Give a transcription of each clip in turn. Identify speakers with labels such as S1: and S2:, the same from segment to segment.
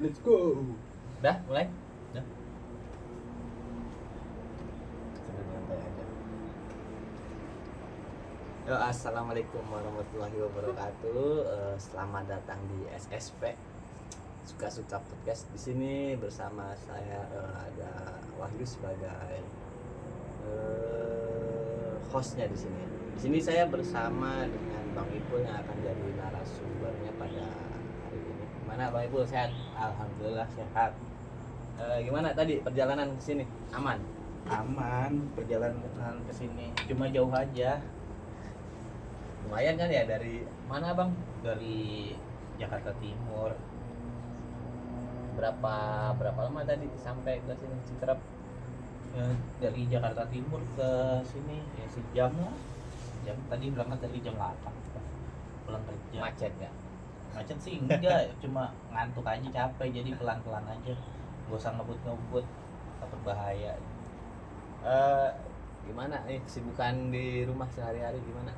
S1: Let's go.
S2: Udah, mulai?
S1: Udah.
S2: Sambil nyantai aja. Yo, assalamualaikum warahmatullahi wabarakatuh. Selamat datang di SSP Suka-suka podcast. Di sini bersama saya ada Wahyu sebagai hostnya di sini. Di sini saya bersama dengan Bang Ipul yang akan jadi narasumbernya pada hari ini. Gimana Bang Ipul, sehat?
S1: Alhamdulillah sehat.
S2: Gimana tadi perjalanan ke sini? Aman?
S1: Aman perjalanan ke sini. Cuma jauh aja
S2: Lumayan kan ya, dari mana Bang?
S1: dari Jakarta Timur.
S2: Berapa lama tadi sampai ke sini Citerap?
S1: Ya, dari Jakarta Timur ke sini ya sejam lah. Jam tadi berangkat dari jam 8 pulang kerja.
S2: Macet nggak?
S1: Macet sih enggak, cuma ngantuk aja, capek, jadi pelan-pelan aja. Gak usah ngebut-ngebut, takut bahaya.
S2: Gimana nih kesibukan di rumah sehari-hari gimana?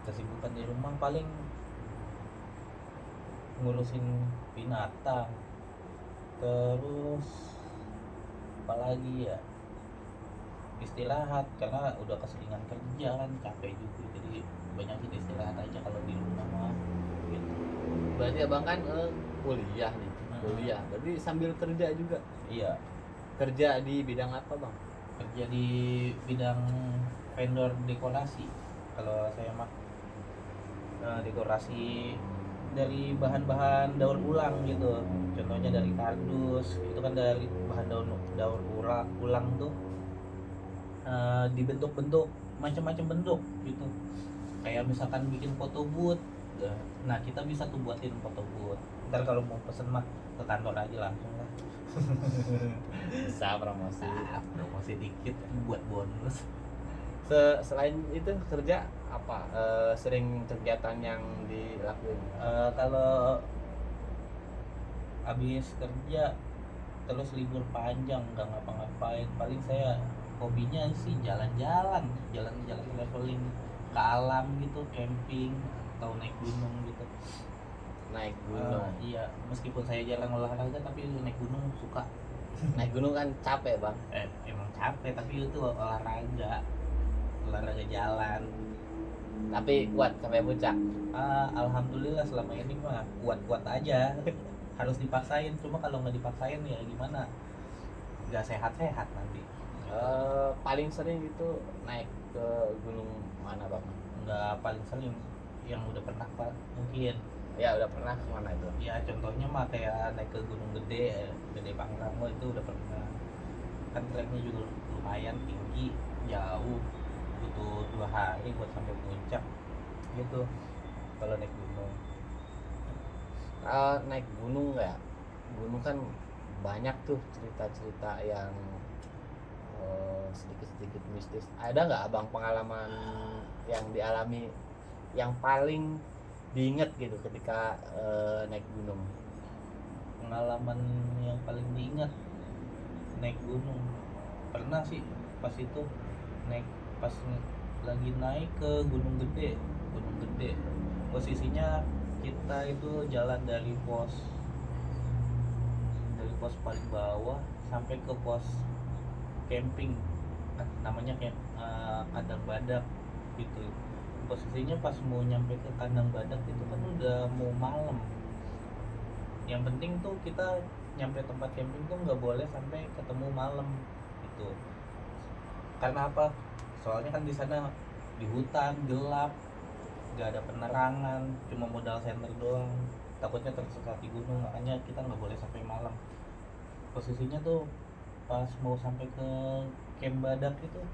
S1: Kesibukan di rumah paling ngurusin binatang, terus apalagi ya, istirahat karena udah keseringan kerja kan, capek juga, jadi banyak istirahat aja kalau di rumah mah gitu.
S2: Berarti Abang kan kuliah nih, kuliah. Berarti sambil kerja juga.
S1: Iya,
S2: Kerja di bidang apa Bang?
S1: kerja di bidang vendor dekorasi. Kalau saya mah dekorasi dari bahan-bahan daur ulang gitu. Contohnya dari kardus, itu kan dari bahan daur ulang tuh dibentuk-bentuk macam-macam bentuk gitu. Kayak misalkan bikin foto booth, nah kita bisa tuh buatin foto booth. Ntar kalau mau pesen mah ke kantor aja langsung lah.
S2: Bisa promosi.
S1: Promosi dikit buat bonus.
S2: Selain itu kerja apa? Sering kegiatan yang dilakuin?
S1: Kalau habis kerja terus libur panjang nggak ngapa-ngapain, paling saya hobinya sih jalan-jalan traveling ke alam gitu, camping atau naik gunung gitu.
S2: Naik gunung.
S1: Iya, meskipun saya jarang olahraga tapi naik gunung suka.
S2: Naik gunung kan capek Bang.
S1: Emang capek tapi itu olahraga jalan.
S2: Tapi kuat sampai puncak.
S1: Alhamdulillah selama ini mah kuat-kuat aja. Harus dipaksain, cuma kalau nggak dipaksain ya gimana, nggak sehat-sehat nanti.
S2: Paling sering itu naik ke gunung mana Bang?
S1: Nggak paling sering, yang udah pernah Pak mungkin
S2: Ya udah pernah kemana itu?
S1: ya, contohnya mah kayak naik ke Gunung Gede Pangrango, itu udah pernah. Kan treknya juga lumayan tinggi, jauh, butuh 2 hari buat sampai puncak gitu kalau naik gunung.
S2: Naik gunung nggak ya? Gunung kan banyak tuh cerita-cerita yang sedikit-sedikit mistis. Ada nggak Abang pengalaman yang dialami yang paling diingat gitu ketika naik gunung?
S1: Pengalaman yang paling diingat naik gunung, pernah sih pas itu lagi naik ke Gunung Gede. Posisinya kita itu jalan dari pos paling bawah sampai ke pos camping, namanya kandang badak gitu. Posisinya pas mau nyampe ke kandang badak itu kan udah mau malam. Yang penting tuh kita nyampe tempat camping tuh nggak boleh sampai ketemu malam gitu. Karena apa? Soalnya kan di sana di hutan gelap, nggak ada penerangan, cuma modal senter doang. Takutnya tersesat di gunung, makanya kita nggak boleh sampai malam. Posisinya tuh pas mau sampai ke camp badak itu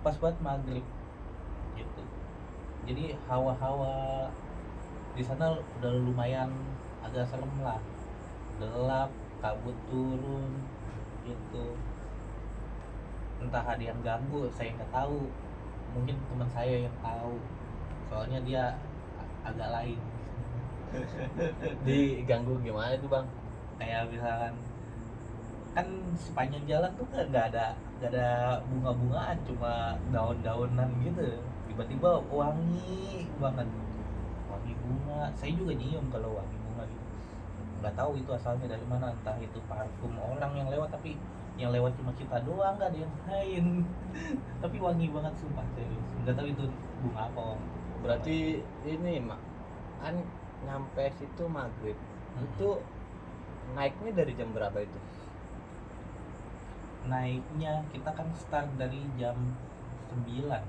S1: pas buat maghrib gitu. Jadi hawa-hawa di sana udah lumayan agak serem lah, gelap, kabut turun gitu. Entah ada yang ganggu, saya nggak tahu, mungkin teman saya yang tahu, soalnya dia agak lain.
S2: Diganggu gimana tuh Bang?
S1: Kayak misalkan kan sepanjang jalan tuh nggak ada bunga-bungaan, cuma daun-daunan gitu. Tiba-tiba wangi banget, wangi bunga. Saya juga nyium kalau wangi bunga gitu. nggak tahu itu asalnya dari mana, entah itu parfum orang yang lewat, tapi yang lewat cuma kita doang, nggak ada yang lain. Tapi wangi banget sumpah, serius. Nggak tahu itu bunga apa Om.
S2: Berarti ini kan nyampe situ maghrib. Itu naiknya dari jam berapa itu?
S1: Naiknya kita kan start dari jam 9.
S2: Jam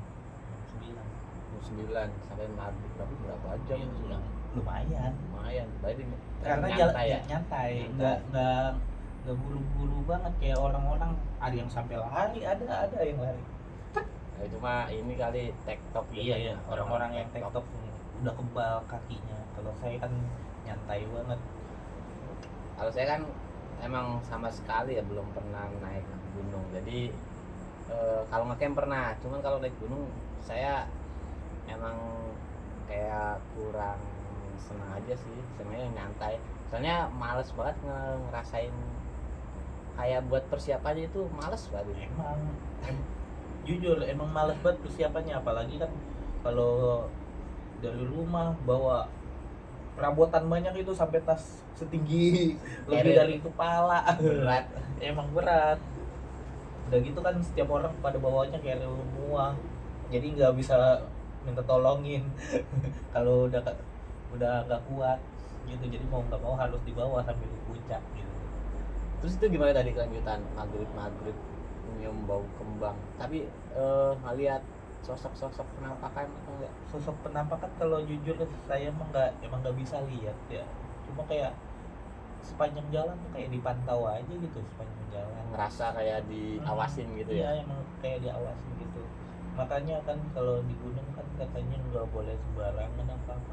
S2: 9 sampai maghrib, tapi berapa jam?
S1: Iya, lumayan.
S2: Lumayan. Berarti
S1: Karena
S2: nyantai ya.
S1: nyantai,
S2: Nyantai.
S1: nggak buru-buru banget kayak orang-orang. Ada yang sampai lari, ada yang lari.
S2: Nah, itu mah ini kali TikTok gitu.
S1: Iya, orang-orang yang TikTok udah kebal kakinya. Kalau saya kan nyantai banget.
S2: Kalau saya kan emang sama sekali ya belum pernah naik gunung. Jadi kalau ngecamp pernah, cuman kalau naik gunung saya emang kayak kurang senang aja sih, sebenarnya nyantai. Soalnya males banget ngerasain kayak buat persiapannya itu males banget.
S1: Jujur emang males banget persiapannya, apalagi kan kalau dari rumah bawa perabotan banyak itu sampai tas setinggi lebih dari kepala.
S2: Berat.
S1: Emang berat. Udah gitu kan setiap orang pada bawanya kayak semua, jadi nggak bisa minta tolongin. Kalau udah nggak kuat gitu, jadi mau nggak mau harus dibawa sampai ke puncak gitu.
S2: Terus itu gimana tadi kelanjutan maghrib nyium bau kembang, tapi ngeliat sosok penampakan atau enggak?
S1: Sosok penampakan kalau jujur saya emang nggak bisa lihat ya, cuma kayak sepanjang jalan tuh kayak dipantau aja gitu sepanjang jalan,
S2: Ngerasa kayak diawasin gitu ya?
S1: Iya, emang kayak diawasin gitu. Makanya kan kalau di gunung kan katanya nggak boleh sembarangan apa-apa.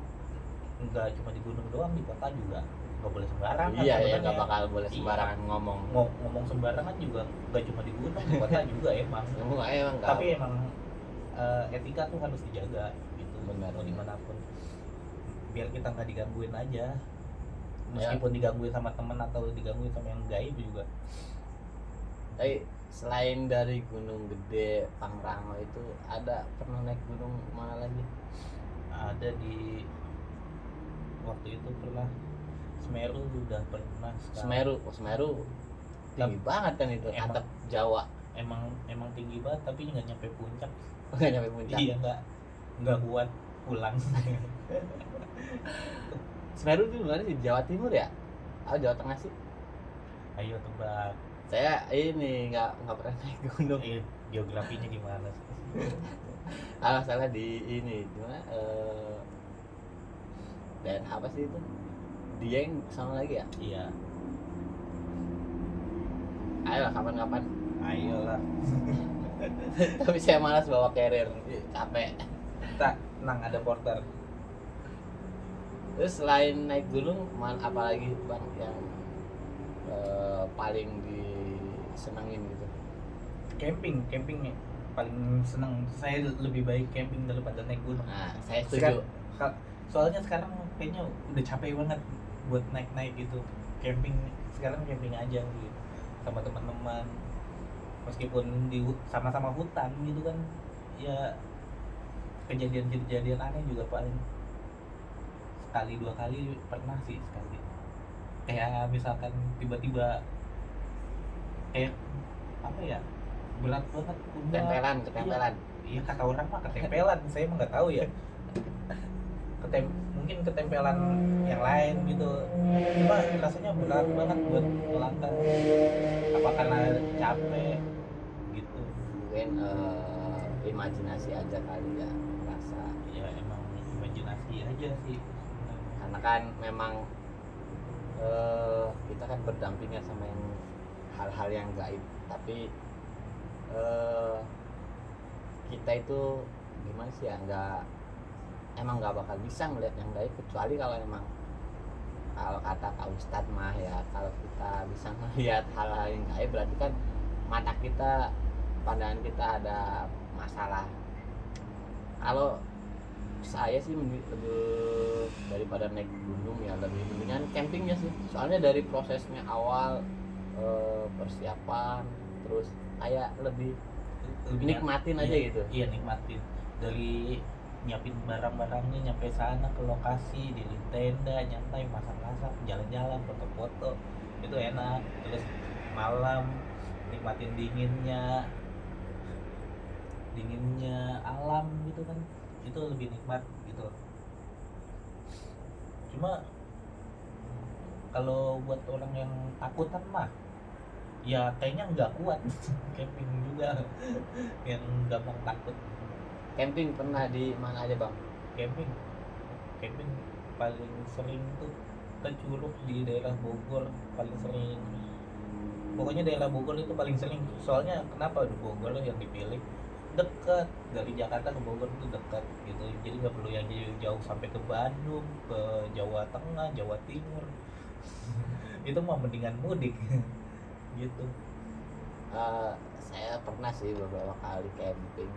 S1: Nggak cuma di gunung doang, di kota juga nggak boleh sembarangan.
S2: Iya ya,
S1: sebenarnya.
S2: nggak bakal boleh
S1: Iya.
S2: sembarangan ngomong.
S1: Ngomong sembarangan juga nggak cuma di gunung, di kota juga emang.
S2: Emang nggak.
S1: Tapi emang etika tuh harus dijaga gitu.
S2: Benar.
S1: Mau dimanapun, biar kita nggak digangguin aja. Meskipun digangguin sama temen atau digangguin sama yang gaib juga.
S2: Tapi selain dari Gunung Gede, Pangrango itu ada pernah naik gunung mana lagi?
S1: Ada di waktu itu pernah Semeru, udah pernah sekarang.
S2: Semeru tinggi banget kan itu,
S1: Emang.
S2: atap Jawa.
S1: Emang tinggi banget tapi nggak nyampe puncak.
S2: Nggak nyampe puncak.
S1: Iya, nggak kuat pulang.
S2: Semeru itu mana sih, Jawa Timur ya? Jawa Tengah sih.
S1: Ayo tebak.
S2: Saya ini nggak pernah naik gunung.
S1: Geografinya gimana sih?
S2: Salah di ini gimana? Dan apa sih itu? Dieng sama lagi ya?
S1: Iya,
S2: Ayolah kapan-kapan.
S1: ayolah.
S2: Tapi saya malas bawa carrier, capek.
S1: Tenang, ada porter.
S2: Terus selain naik gunung, apalagi bang yang paling disenengin gitu?
S1: Camping nih paling seneng. Saya lebih baik camping daripada naik gunung.
S2: Nah, saya setuju.
S1: Soalnya sekarang kayaknya udah capek banget buat naik gitu. Sekarang camping aja gitu sama teman-teman. Meskipun sama-sama hutan gitu kan, ya kejadian aneh juga paling sekali dua kali pernah sih sekali. Kayak misalkan tiba-tiba kayak apa ya, berat banget udah
S2: Ketempelan.
S1: iya kata orang mah ketempelan, saya emang nggak tahu ya. Mungkin ketempelan yang lain gitu, cuma rasanya berat banget buat melangkah. Apa karena capek gitu?
S2: Mungkin imajinasi aja kali ya, rasa.
S1: Ya emang imajinasi aja sih sebenarnya.
S2: Karena kan memang kita kan berdampingan sama yang hal-hal yang gaib, tapi kita itu gimana sih ya, emang nggak bakal bisa ngeliat yang gaib, kecuali kalau emang, kalau kata Pak Ustadz mah ya, kalau kita bisa melihat hal-hal yang gaib berarti kan mata kita, pandangan kita ada masalah. Kalau saya sih lebih daripada naik gunung ya lebih mendingan campingnya sih, soalnya dari prosesnya awal, persiapan, terus kayak lebih nikmatin aja gitu.
S1: Iya, nikmatin dari nyiapin barang-barangnya, nyampe sana ke lokasi, di tenda, nyantai, masak-masak, jalan-jalan, foto-foto, itu enak. Terus malam nikmatin dinginnya alam gitu kan, itu lebih nikmat gitu. Cuma kalau buat orang yang takutan mah ya kayaknya nggak kuat camping juga yang gampang takut.
S2: Camping pernah di mana aja bang?
S1: camping camping paling sering tuh ke Curug di daerah Bogor, paling sering. Pokoknya daerah Bogor itu paling sering. Soalnya kenapa di Bogor yang dipilih? Dekat dari Jakarta ke Bogor itu dekat gitu. Jadi nggak perlu yang jauh sampai ke Bandung, ke Jawa Tengah, Jawa Timur. Itu mah mendingan mudik gitu.
S2: Saya pernah sih beberapa kali camping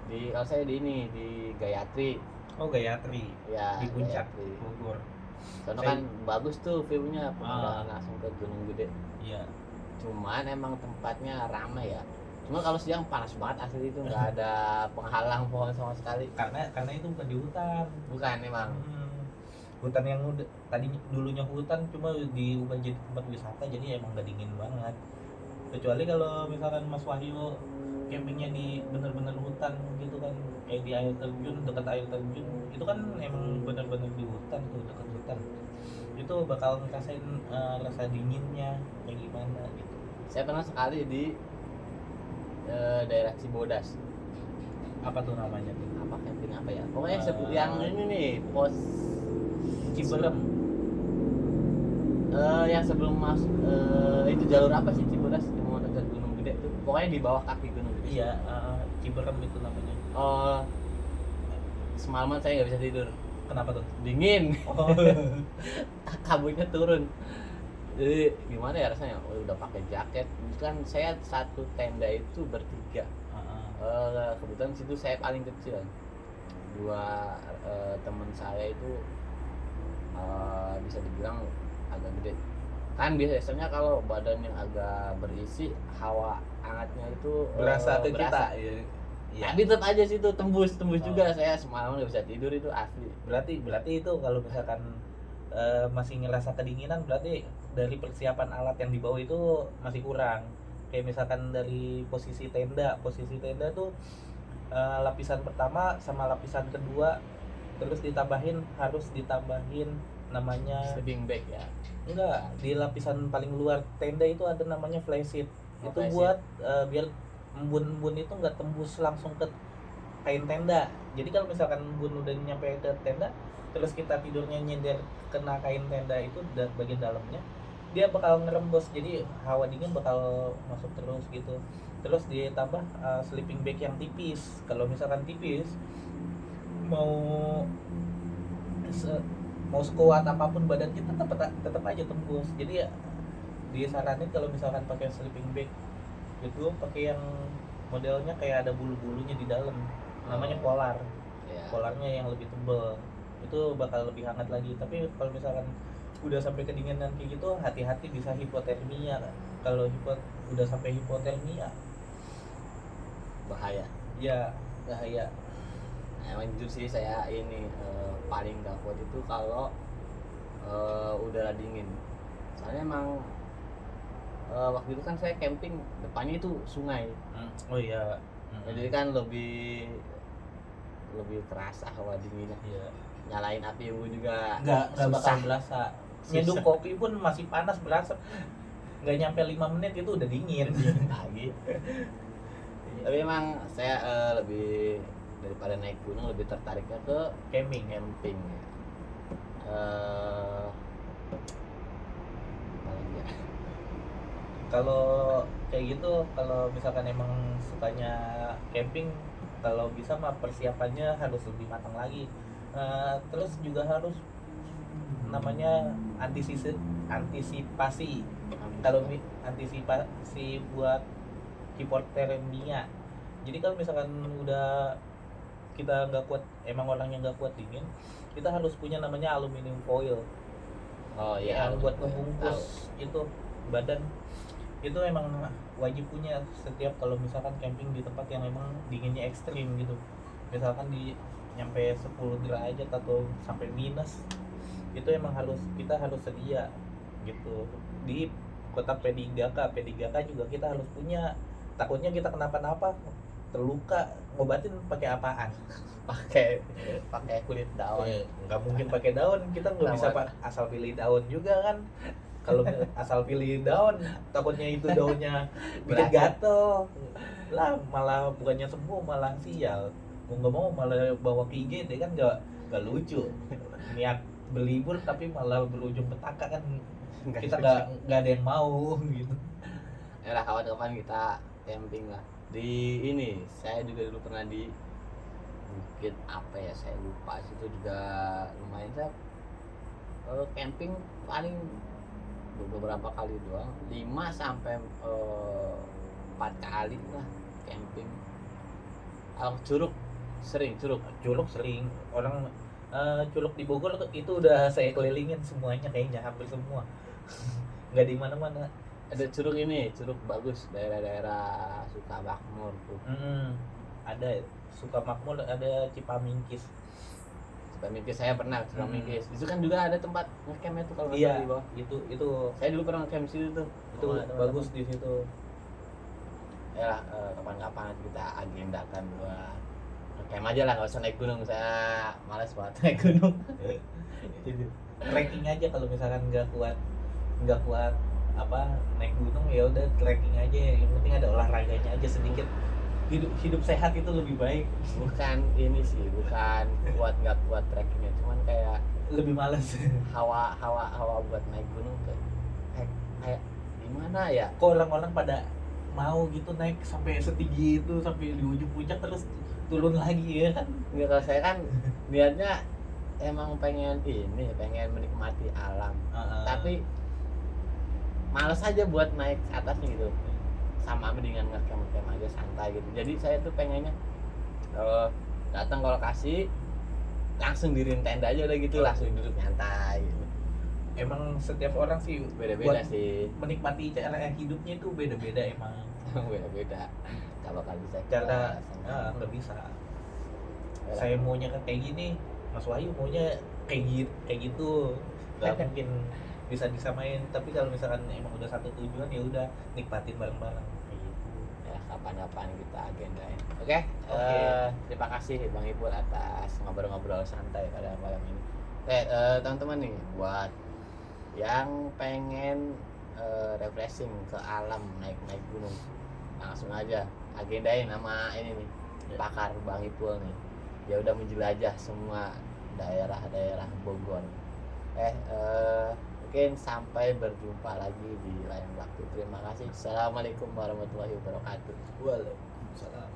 S2: kalau saya di ini di Gayatri
S1: Oh, Gayatri
S2: ya,
S1: di puncak
S2: Gayatri.
S1: Bogor.
S2: Soalnya
S1: Saya-
S2: kan bagus tuh viewnya, pemandangan langsung ke Gunung Gede.
S1: Iya.
S2: Cuman emang tempatnya ramai ya. Cuma kalau siang panas banget asli, itu nggak ada penghalang pohon sama sekali.
S1: Karena itu bukan di hutan.
S2: Bukan emang.
S1: Hutan yang tadi dulunya hutan cuma diubah jadi tempat wisata, jadi emang gak dingin banget. Kecuali kalau misalkan Mas Wahyu campingnya di bener-bener hutan gitu kan, kayak di air terjun, dekat air terjun, itu kan emang bener-bener di hutan tuh, dekat hutan. Itu bakal ngerasain rasa dinginnya kayak gimana gitu.
S2: Saya pernah sekali di daerah Cibodas.
S1: Apa tuh namanya tuh?
S2: Apa camping apa ya? Pokoknya yang ini nih, pos
S1: Ciberem.
S2: yang sebelum masuk itu jalur apa sih Cibodas yang mau dekat Gunung Gede tuh? Pokoknya di bawah kaki Gunung Gede.
S1: Iya, Ciberem itu namanya.
S2: Semalaman saya nggak bisa tidur,
S1: Kenapa tuh?
S2: dingin.
S1: Oh.
S2: Kabutnya turun. Jadi gimana ya rasanya? Udah pakai jaket. Kan saya satu tenda itu bertiga. Kebetulan situ saya paling kecil. Dua teman saya itu bisa dibilang agak gede. Kan biasanya kalau badan yang agak berisi, hawa hangatnya itu
S1: Berasa ke kita. Iya.
S2: Tapi tetap aja situ tembus juga.
S1: Oh.
S2: Saya semalam nggak bisa tidur, itu asli.
S1: Berarti itu kalau misalkan masih ngerasa kedinginan, berarti dari persiapan alat yang dibawa itu masih kurang. Kayak misalkan dari posisi tenda tuh lapisan pertama sama lapisan kedua, terus harus ditambahin namanya,
S2: Sleeping bag ya.
S1: enggak, di lapisan paling luar tenda itu ada namanya flysheet.
S2: Oh,
S1: Itu
S2: flysheet.
S1: buat biar embun-embun itu nggak tembus langsung ke kain tenda. Jadi kalau misalkan embun udah nyampe ke tenda, terus kita tidurnya nyender kena kain tenda itu bagian dalamnya, dia bakal ngerembes, jadi hawa dingin bakal masuk terus gitu. Terus ditambah sleeping bag yang tipis. Kalau misalkan tipis, mau mau sekuat apapun badan kita tetap aja tembus. Jadi ya disaranin kalau misalkan pakai sleeping bag itu pakai yang modelnya kayak ada bulu-bulunya di dalam, namanya polar.
S2: Ya.
S1: Polarnya yang lebih tebal, itu bakal lebih hangat lagi. Tapi kalau misalkan udah sampai kedinginan kayak gitu, hati-hati bisa hipotermia. Kalau udah sampai hipotermia,
S2: Bahaya.
S1: ya bahaya.
S2: Nah, emang jujur sih saya ini paling gak kuat itu kalau udara dingin. Soalnya emang waktu itu kan saya camping, depannya itu sungai.
S1: Oh iya.
S2: Jadi kan lebih terasa hawa dinginnya.
S1: Iya.
S2: Nyalain api unggun juga
S1: Nggak bakal
S2: susah.
S1: berasa.
S2: Susah.
S1: Nyeduh kopi pun masih panas berasa. Nggak nyampe 5 menit itu udah dingin.
S2: Lagi. Tapi emang saya lebih daripada naik gunung lebih tertariknya ke
S1: Camping.
S2: camping. Apalagi ya?
S1: Kalau kayak gitu, kalau misalkan emang sukanya camping, kalau bisa mah persiapannya harus lebih matang lagi. Terus juga harus namanya antisipasi. Kalau antisipasi buat hipotermia. Jadi kalau misalkan udah kita nggak kuat, emang orangnya nggak kuat dingin, kita harus punya namanya aluminium foil.
S2: Oh iya,
S1: Yang buat ngebungkus itu badan, itu emang wajib punya setiap kalau misalkan camping di tempat yang emang dinginnya ekstrim gitu. Misalkan di nyampe 10 derajat atau sampai minus, itu emang kita harus sedia gitu. Di kota P3K juga kita harus punya, takutnya kita kenapa-napa, terluka, ngobatin pakai apaan?
S2: pakai pakai kulit daun.
S1: Nggak mungkin pakai daun, kita nggak bisa asal pilih daun juga kan. Kalau asal pilih daun, takutnya itu daunnya bikin gatel lah, malah bukannya sembuh malah sial. Mau nggak mau malah bawa ke IGD kan, nggak lucu. Niat berlibur tapi malah berujung petaka kan, kita nggak ada yang mau gitu.
S2: Ya lah, kawan-kawan kita camping lah di ini. Saya juga dulu pernah di Bukit apa ya, saya lupa, situ juga lumayan. Saya camping paling beberapa kali doang, 5 sampai 4 kali lah camping. Curug sering
S1: Orang Curug di Bogor itu udah saya kelilingin semuanya, kayaknya hampir semua. Nggak di mana-mana.
S2: Ada curug ini, curug bagus, daerah-daerah Sukamakmur tuh.
S1: Ada Sukamakmur, ada Cipamingkis.
S2: Cipamingkis saya pernah, Cipamingkis. Itu kan juga ada tempat ngecamp itu kalau nggak
S1: Iya,
S2: salah di bawah.
S1: itu
S2: Saya dulu pernah ngecamp situ tuh.
S1: itu bagus di situ.
S2: Ya lah, kapan-kapan nanti kita agendakan buat ngecamp aja lah, nggak usah naik gunung. Saya malas banget naik gunung.
S1: Trekking aja kalau misalkan nggak kuat apa naik gunung, ya udah trekking aja, yang penting ada olahraganya aja sedikit. Hidup sehat itu lebih baik.
S2: Bukan ini sih, bukan nggak kuat trekkingnya, cuman kayak
S1: Lebih malas.
S2: hawa buat naik gunung kayak gimana ya.
S1: Kok orang-orang pada mau gitu naik sampai setinggi itu, sampai di ujung puncak terus turun lagi ya kan?
S2: Nggak, kalau saya kan niatnya emang pengen menikmati alam. Tapi males aja buat naik ke atasnya gitu. Sama mendingan ngecamp aja santai gitu. Jadi saya tuh pengennya datang ke lokasi, langsung diriin tenda aja udah gitu, langsung duduk nyantai gitu.
S1: Emang setiap orang sih
S2: Beda-beda
S1: buat
S2: sih.
S1: menikmati cara hidupnya itu beda-beda emang.
S2: Beda-beda. Gak bakal bisa
S1: Cara
S2: sama.
S1: nggak bisa. Saya maunya kayak gini, Mas Wahyu maunya kayak gitu. Gak mungkin bisa disamain. Tapi kalau misalkan emang udah satu tujuan, ya udah nikmatin bareng-bareng kayak gitu.
S2: Ya, kapan-kapan kita agendain. Oke.
S1: Oke.
S2: Terima kasih Bang Ipul atas ngobrol-ngobrol santai pada malam ini. Teman-teman nih, buat yang pengen refreshing ke alam, naik gunung, langsung aja agendain sama ini nih, pakar Bang Ipul nih. Dia udah menjelajah semua daerah-daerah Bogor. Mungkin sampai berjumpa lagi di lain waktu. Terima kasih. Assalamualaikum warahmatullahi wabarakatuh.
S1: Waalaikumsalam.